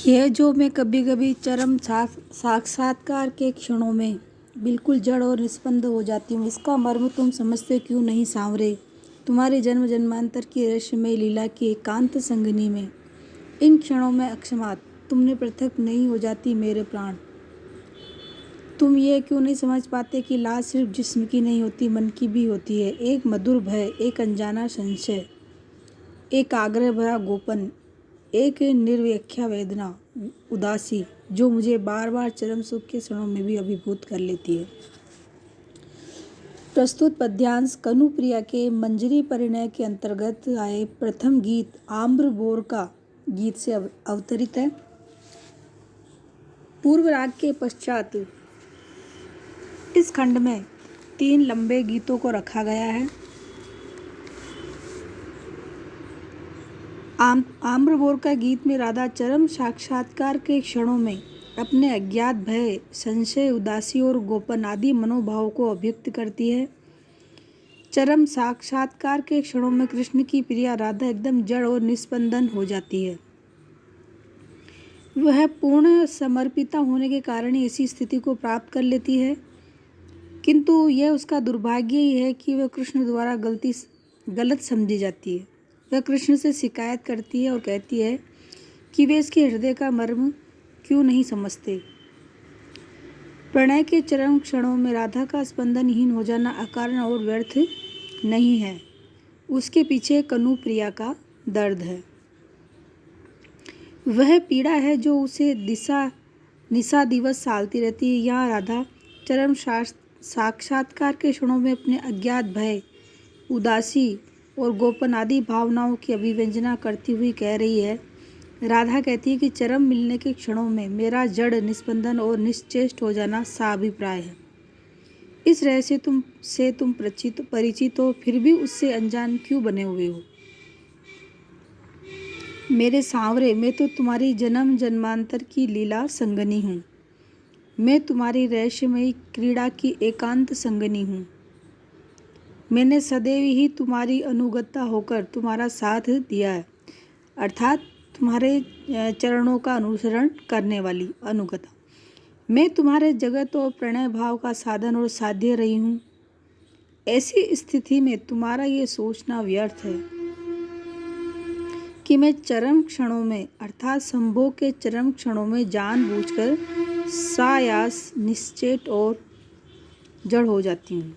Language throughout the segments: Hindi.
यह जो मैं कभी कभी चरम साक्षात्कार के क्षणों में बिल्कुल जड़ और निस्पंद हो जाती हूँ, इसका मर्म तुम समझते क्यों नहीं सांवरे। तुम्हारी जन्म जन्मांतर की रहस्यमय लीला की एकांत संगनी में इन क्षणों में अकस्मात तुमने पृथक नहीं हो जाती मेरे प्राण। तुम ये क्यों नहीं समझ पाते कि लाज सिर्फ जिस्म की नहीं होती, मन की भी होती है। एक मधुर भय, एक अनजाना संशय, एक आग्रह भरा गोपन, एक निर्व्याख्या वेदना, उदासी जो मुझे बार बार चरम सुख के क्षणों में भी अभिभूत कर लेती है। प्रस्तुत पद्यांश कनुप्रिया के मंजरी परिणय के अंतर्गत आए प्रथम गीत आम्र बोर का गीत से अवतरित है। पूर्व राग के पश्चात इस खंड में 3 लंबे गीतों को रखा गया है। आम्रबोर का गीत में राधा चरम साक्षात्कार के क्षणों में अपने अज्ञात भय, संशय, उदासी और गोपन आदि मनोभावों को अभिव्यक्त करती है। चरम साक्षात्कार के क्षणों में कृष्ण की प्रिया राधा एकदम जड़ और निस्पंदन हो जाती है। वह पूर्ण समर्पिता होने के कारण ही ऐसी स्थिति को प्राप्त कर लेती है, किंतु यह उसका दुर्भाग्य ही है कि वह कृष्ण द्वारा गलत समझी जाती है। वह कृष्ण से शिकायत करती है और कहती है कि वे इसके हृदय का मर्म क्यों नहीं समझते। प्रणय के चरम क्षणों में राधा का स्पंदनहीन हो जाना अकारण और व्यर्थ नहीं है, उसके पीछे कनुप्रिया का दर्द है। वह पीड़ा है जो उसे निशा दिवस सालती रहती है। यहाँ राधा चरम साक्षात्कार के क्षणों में अपने अज्ञात भय, उदासी और गोपन आदि भावनाओं की अभिव्यंजना करती हुई कह रही है। राधा कहती है कि चरम मिलने के क्षणों में मेरा जड़ निस्पंदन और निश्चेष्ट हो जाना साभिप्राय है। इस रहस्य से तुम परिचित हो, फिर भी उससे अनजान क्यों बने हुए हो। मेरे सांवरे, मैं तो तुम्हारी जन्म जन्मांतर की लीला संगनी हूँ। मैं तुम्हारी रहस्यमयी क्रीड़ा की एकांत संगनी हूँ। मैंने सदैव ही तुम्हारी अनुगता होकर तुम्हारा साथ दिया है, अर्थात तुम्हारे चरणों का अनुसरण करने वाली अनुगता। मैं तुम्हारे जगत और प्रणय भाव का साधन और साध्य रही हूँ। ऐसी स्थिति में तुम्हारा ये सोचना व्यर्थ है कि मैं चरम क्षणों में अर्थात संभोग के चरम क्षणों में जानबूझकर सायास, निश्चेत और जड़ हो जाती हूँ।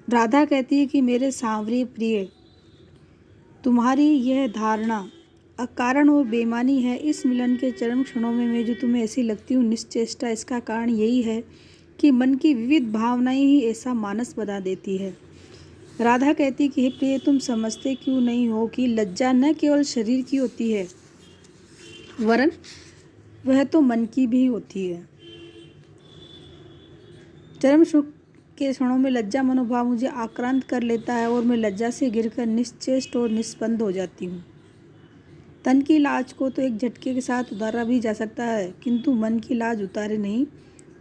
राधा कहती है कि मेरे सांवरे प्रिय, तुम्हारी यह धारणा अकारण और बेमानी है। इस मिलन के चरम क्षणों में मैं जो तुम्हें ऐसी लगती हूँ निश्चेष्टा, इसका कारण यही है कि मन की विविध भावनाएं ही ऐसा मानस बना देती है। राधा कहती है कि हे प्रिय, तुम समझते क्यों नहीं हो कि लज्जा न केवल शरीर की होती है, वरन वह तो मन की भी होती है। चरम सुख के क्षणों में लज्जा मनोभाव मुझे आक्रांत कर लेता है और मैं लज्जा से गिरकर निश्चेष्ट और निस्पंद हो जाती हूँ। तन की लाज को तो एक झटके के साथ उतारा भी जा सकता है, किंतु मन की लाज उतारे नहीं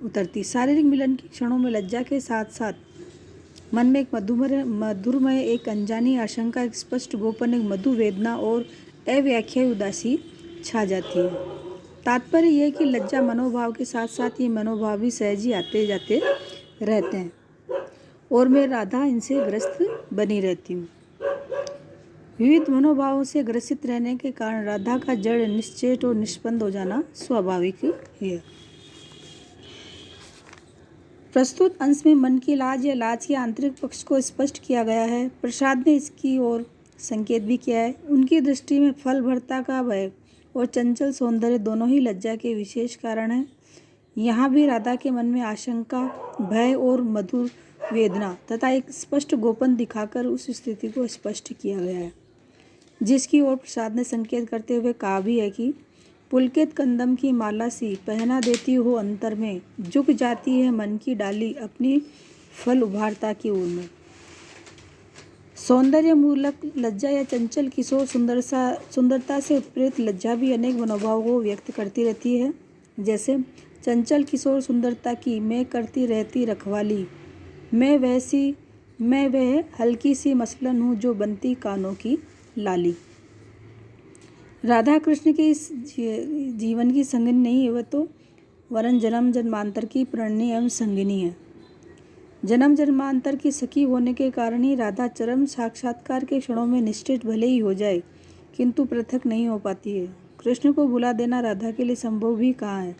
उतरती। शारीरिक मिलन के क्षणों में लज्जा के साथ साथ मन में एक मधुरमय, एक अनजानी आशंका, एक स्पष्ट गोपन, एक मधु वेदना और अव्याख्यायी उदासी छा जाती है। तात्पर्य यह कि लज्जा मनोभाव के साथ साथ ये मनोभाव भी सहज ही आते जाते रहते हैं और मैं राधा इनसे ग्रस्त बनी रहती हूँ। विविध मनोभावों से ग्रसित रहने के कारण राधा का जड़ निश्चेत और निष्पन्द हो जाना स्वाभाविक है। प्रस्तुत अंश में मन की लाज या लाज के आंतरिक पक्ष को स्पष्ट किया गया है। प्रसाद ने इसकी ओर संकेत भी किया है। उनकी दृष्टि में फल भरता का भय और चंचल सौंदर्य दोनों ही लज्जा के विशेष कारण हैं। यहाँ भी राधा के मन में आशंका, भय और मधुर वेदना तथा एक स्पष्ट गोपन दिखाकर उस स्थिति को स्पष्ट किया गया है, जिसकी ओर प्रसाद ने संकेत करते हुए कहा भी है कि पुलकित कंदम की माला सी पहना देती हो अंतर में, झुक जाती है मन की डाली अपनी फल उभारता की ओर में। सौंदर्य मूलक लज्जा या चंचल किशोर सुंदरता से उत्प्रेरित लज्जा भी अनेक मनोभावों को व्यक्त करती रहती है। जैसे चंचल किशोर सुंदरता की मैं करती रहती रखवाली, मैं वैसी मैं वह हल्की सी मसलन हूँ जो बनती कानों की लाली। राधा कृष्ण के इस जीवन की संगिनी नहीं है, वह तो वरन जन्म जन्मांतर की प्रणनी एवं संगिनी है। जन्म जन्मांतर की सखी होने के कारण ही राधा चरम साक्षात्कार के क्षणों में निश्चित भले ही हो जाए, किंतु पृथक नहीं हो पाती है। कृष्ण को भुला देना राधा के लिए संभव भी कहाँ है।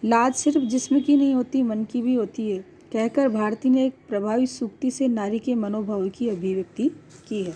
लाज सिर्फ जिस्म की नहीं होती, मन की भी होती है, कहकर भारती ने एक प्रभावी सूक्ति से नारी के मनोभाव की अभिव्यक्ति की है।